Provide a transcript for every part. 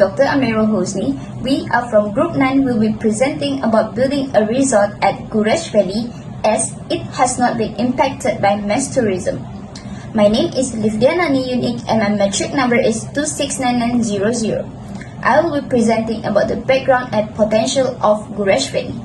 Dr. Amirul Hosni. We are from Group 9. Will be presenting about building a resort at Gurez Valley as it has not been impacted by mass tourism. My name is Levdia Nanee EUNICK and my metric number is 269900. I will be presenting about the background and potential of Gurez Valley.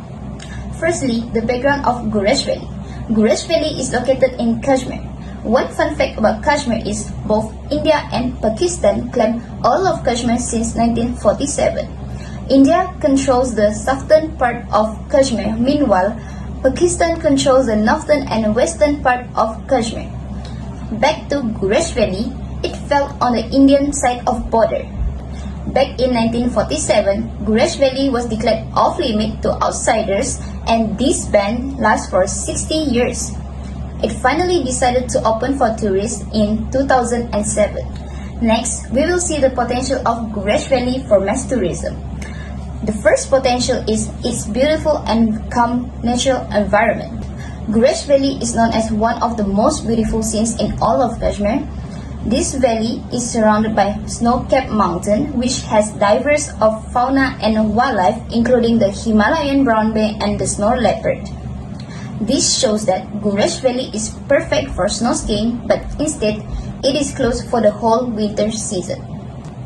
Firstly, the background of Gurez Valley. Gurez Valley is located in Kashmir. One fun fact about Kashmir is both India and Pakistan claim all of Kashmir since 1947. India controls the southern part of Kashmir, meanwhile, Pakistan controls the northern and western part of Kashmir. Back to Gurez Valley, it fell on the Indian side of border. Back in 1947, Gurez Valley was declared off-limit to outsiders and this ban lasts for 60 years. It finally decided to open for tourists in 2007. Next, we will see the potential of Gurez Valley for mass tourism. The first potential is its beautiful and calm natural environment. Gurez Valley is known as one of the most beautiful scenes in all of Kashmir. This valley is surrounded by snow-capped mountain which has diverse of fauna and wildlife including the Himalayan brown bear and the snow leopard. This shows that Gurez Valley is perfect for snow skiing, but instead, it is closed for the whole winter season.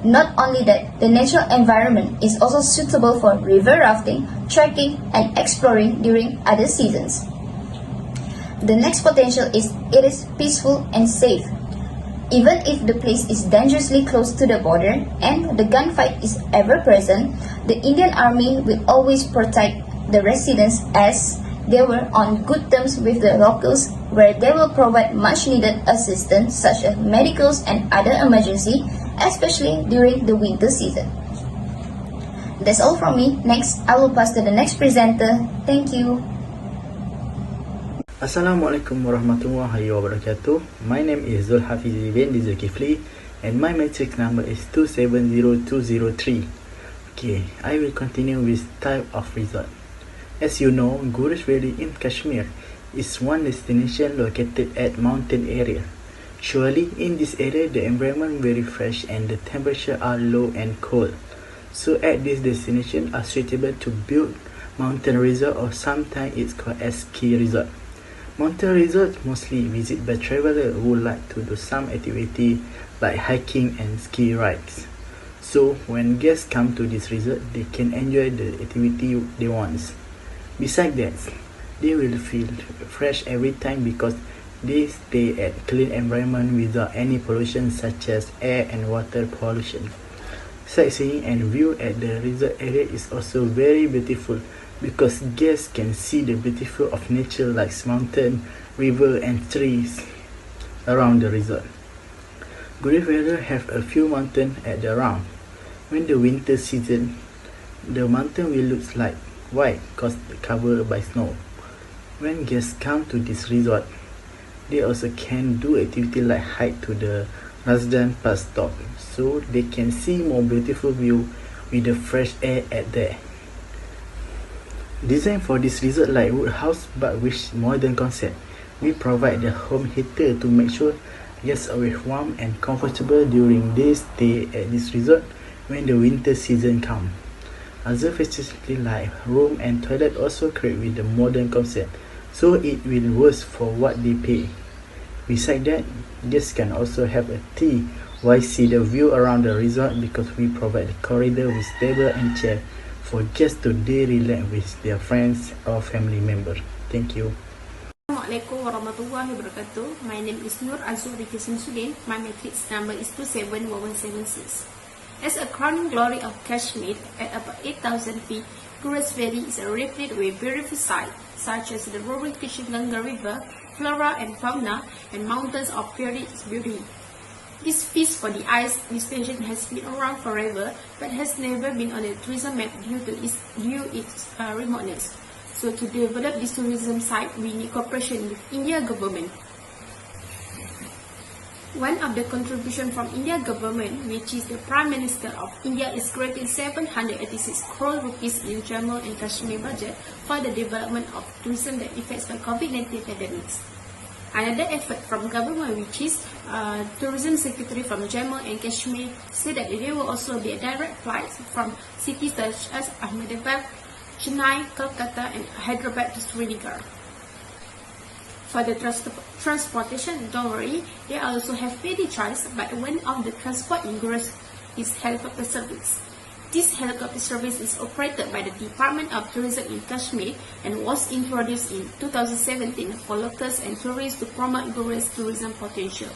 Not only that, the natural environment is also suitable for river rafting, trekking, and exploring during other seasons. The next potential is it is peaceful and safe. Even if the place is dangerously close to the border and the gunfight is ever present, the Indian Army will always protect the residents as they were on good terms with the locals where they will provide much needed assistance such as medicals and other emergency, especially during the winter season. That's all from me. Next, I will pass to the next presenter. Thank you. Assalamualaikum warahmatullahi wabarakatuh. My name is ZULHAFIZI bin DZULKIFLI and my matrix number is 270203. Okay, I will continue with type of resort. As you know, Gurez Valley in Kashmir is one destination located at mountain area. Surely in this area the environment very fresh and the temperature are low and cold. So at this destination are suitable to build mountain resort or sometimes it's called as ski resort. Mountain resort mostly visited by travelers who like to do some activity like hiking and ski rides. So when guests come to this resort, they can enjoy the activity they want. Besides that, they will feel fresh every time because they stay at clean environment without any pollution such as air and water pollution. Sightseeing and view at the resort area is also very beautiful because guests can see the beautiful of nature like mountain, river and trees around the resort. Gurez Valley have a few mountains at the around. When the winter season, the mountain will look like white because covered by snow. When guests come to this resort, they also can do activity like hike to the Razdan Pass top, so they can see more beautiful view with the fresh air at there. Designed for this resort like wood house but with modern concept, we provide the home heater to make sure guests are warm and comfortable during their stay at this resort when the winter season comes. Other facilities like room and toilet also created with the modern concept, so it will work for what they pay. Besides that, guests can also have a tea while see the view around the resort because we provide a corridor with table and chair for guests to relax with their friends or family members. Thank you. Assalamualaikum warahmatullahi wabarakatuh. My name is Nur SAMSUDIN. My matrix number is 271176. As a crowning glory of Kashmir, at about 8,000 feet, Gurez Valley is a replete with beautiful sights such as the roaring Kashmir River, flora and fauna, and mountains of fairy beauty. This feast for the eyes destination has been around forever, but has never been on a tourism map due to its remoteness. So to develop this tourism site, we need cooperation with India government. One of the contribution from India government, which is the Prime Minister of India, is creating 786 crore rupees in Jammu and Kashmir budget for the development of tourism that affects by COVID-19 pandemics. Another effort from government, which is Tourism Secretary from Jammu and Kashmir, said that there will also be a direct flight from cities such as Ahmedabad, Chennai, Kolkata, and Hyderabad to Srinagar. For the transportation, don't worry, they also have many choice, but one of the transport in Gurez is helicopter service. This helicopter service is operated by the Department of Tourism in Kashmir and was introduced in 2017 for locals and tourists to promote Gurez tourism potential.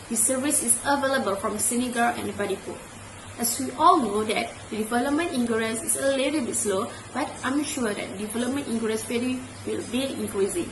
This service is available from Srinagar and Badipur. As we all know that the development in Gurez is a little bit slow, but I'm sure that development in Gurez Valley will be increasing.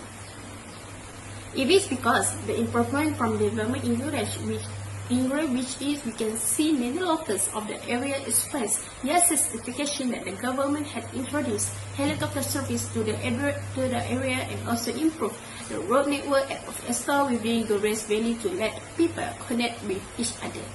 It is because the improvement from development in Gurez, which is we can see many locals of the area express their satisfaction that the government had introduced helicopter service to the area and also improve the road network of store within Gurez Valley to let people connect with each other.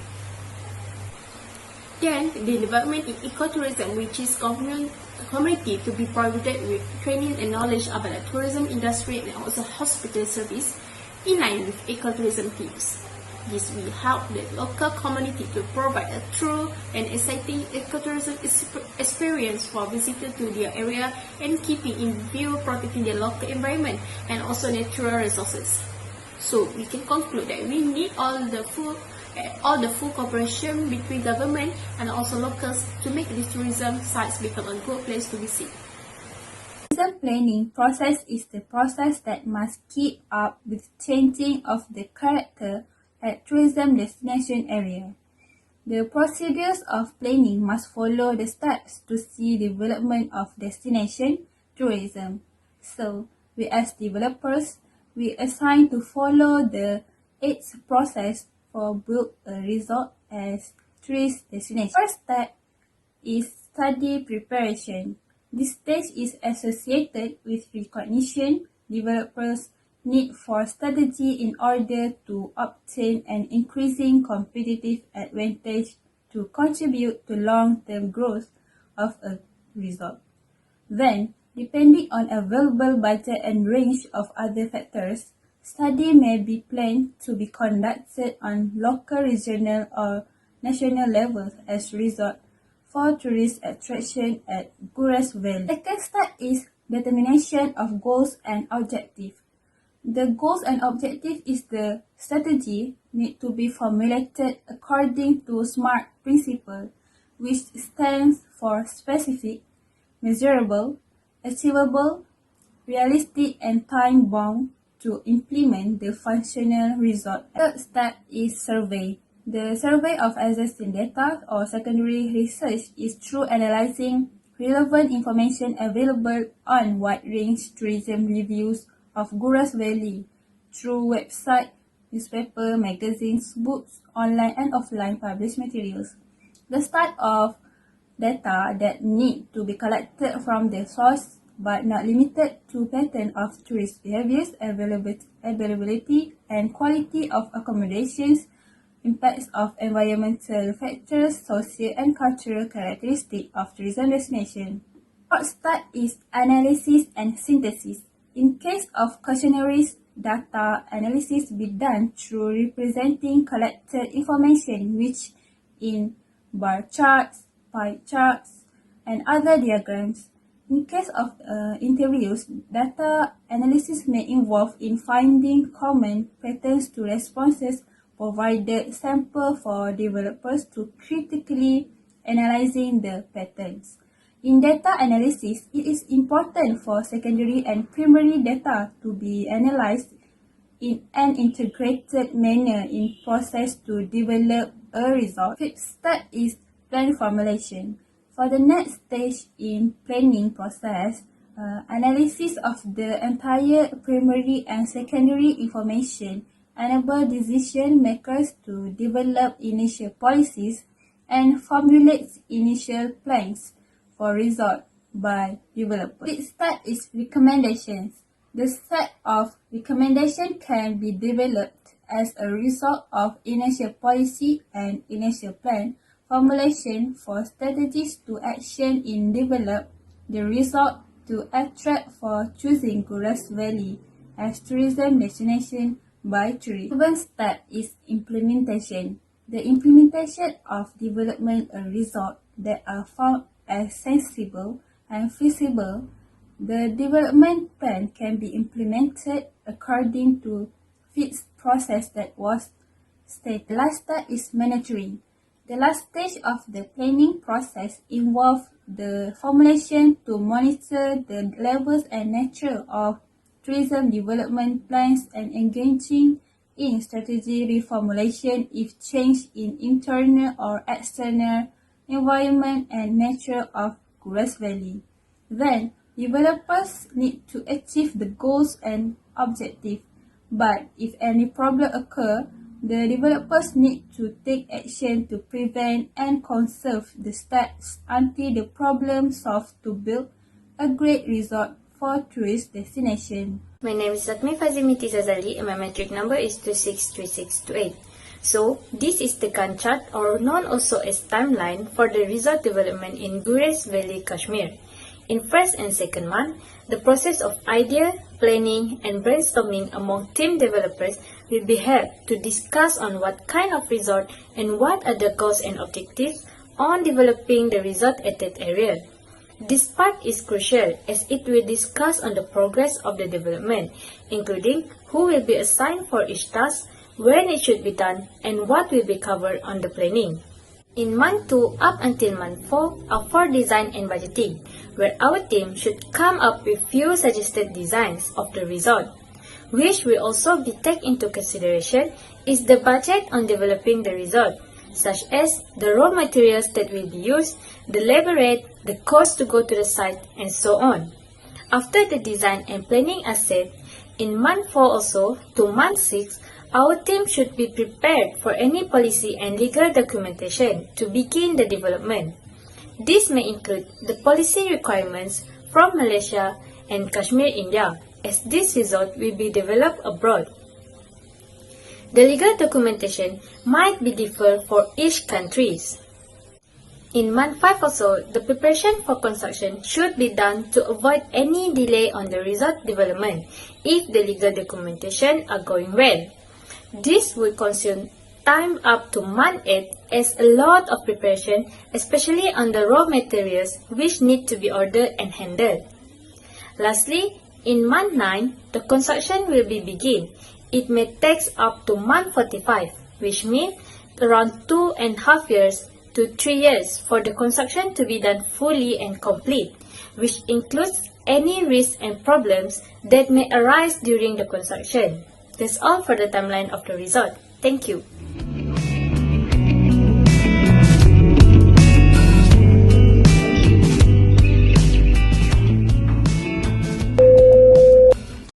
Then, the development in ecotourism, which is community to be provided with training and knowledge about the tourism industry and also hospital service in line with ecotourism teams. This will help the local community to provide a true and exciting ecotourism experience for visitors to their area and keeping in view protecting the local environment and also natural resources. So we can conclude that we need all the full cooperation between government and also locals to make these tourism sites become a good place to visit. Tourism planning process is the process that must keep up with changing of the character at tourism destination area. The procedures of planning must follow the steps to see development of destination tourism. So, we as developers, we assign to follow the 8 process for build a resort as tourist destination. First step is study preparation. This stage is associated with recognition developers need for strategy in order to obtain an increasing competitive advantage to contribute to long-term growth of a resort. Then, depending on available budget and range of other factors, study may be planned to be conducted on local, regional, or national levels as resort for tourist attraction at Gurez Valley. Second step is determination of goals and objectives. The goals and objective is the strategy need to be formulated according to SMART principle, which stands for specific, measurable, achievable, realistic, and time-bound to implement the functional result. Third step is survey. The survey of existing data or secondary research is through analyzing relevant information available on wide-range tourism reviews of Gurez Valley through website, newspaper, magazines, books, online and offline published materials. The start of data that need to be collected from the source but not limited to pattern of tourist behaviors, availability and quality of accommodations, impacts of environmental factors, social and cultural characteristics of tourism destination. Fourth step is analysis and synthesis. In case of questionnaires, data analysis be done through representing collected information which in bar charts, pie charts, and other diagrams. In case of interviews, data analysis may involve in finding common patterns to responses, provided sample for developers to critically analyzing the patterns. In data analysis, it is important for secondary and primary data to be analyzed in an integrated manner in process to develop a result. Fifth step is plan formulation. For the next stage in planning process, analysis of the entire primary and secondary information enable decision makers to develop initial policies and formulate initial plans for resort by developers. Sixth step is recommendations. The set of recommendations can be developed as a result of initial policy and initial plan formulation for strategies to action in develop the result to attract for choosing Gurez Valley as tourism destination by 3. The second step is implementation. The implementation of development a result that are found as sensible and feasible. The development plan can be implemented according to fixed process that was stated. The last step is monitoring. The last stage of the planning process involves the formulation to monitor the levels and nature of tourism development plans and engaging in strategy reformulation if change in internal or external environment and nature of Gurez Valley. Then, developers need to achieve the goals and objectives, but if any problem occur, the developers need to take action to prevent and conserve the stats until the problem solved to build a great resort for tourist destination. My name is ATHMIN SAZALI and my metric number is 263628. So, this is the Gantt chart or known also as timeline for the resort development in Gurez Valley, Kashmir. In first and second month, the process of idea, planning and brainstorming among team developers will be held to discuss on what kind of resort and what are the goals and objectives on developing the resort at that area. This part is crucial as it will discuss on the progress of the development, including who will be assigned for each task, when it should be done, and what will be covered on the planning. In month 2 up until month 4 are for design and budgeting, where our team should come up with few suggested designs of the resort. Which will also be taken into consideration is the budget on developing the resort, such as the raw materials that will be used, the labor rate, the cost to go to the site, and so on. After the design and planning are set, in month 4 also to month 6, our team should be prepared for any policy and legal documentation to begin the development. This may include the policy requirements from Malaysia and Kashmir, India, as this resort will be developed abroad. The legal documentation might be different for each country. In month 5 also, the preparation for construction should be done to avoid any delay on the resort development if the legal documentation are going well. This will consume time up to month 8 as a lot of preparation, especially on the raw materials which need to be ordered and handled. Lastly, in month 9, the construction will be begin. It may take up to month 45, which means around 2.5 years to 3 years for the construction to be done fully and complete, which includes any risks and problems that may arise during the construction. That's all for the timeline of the resort. Thank you.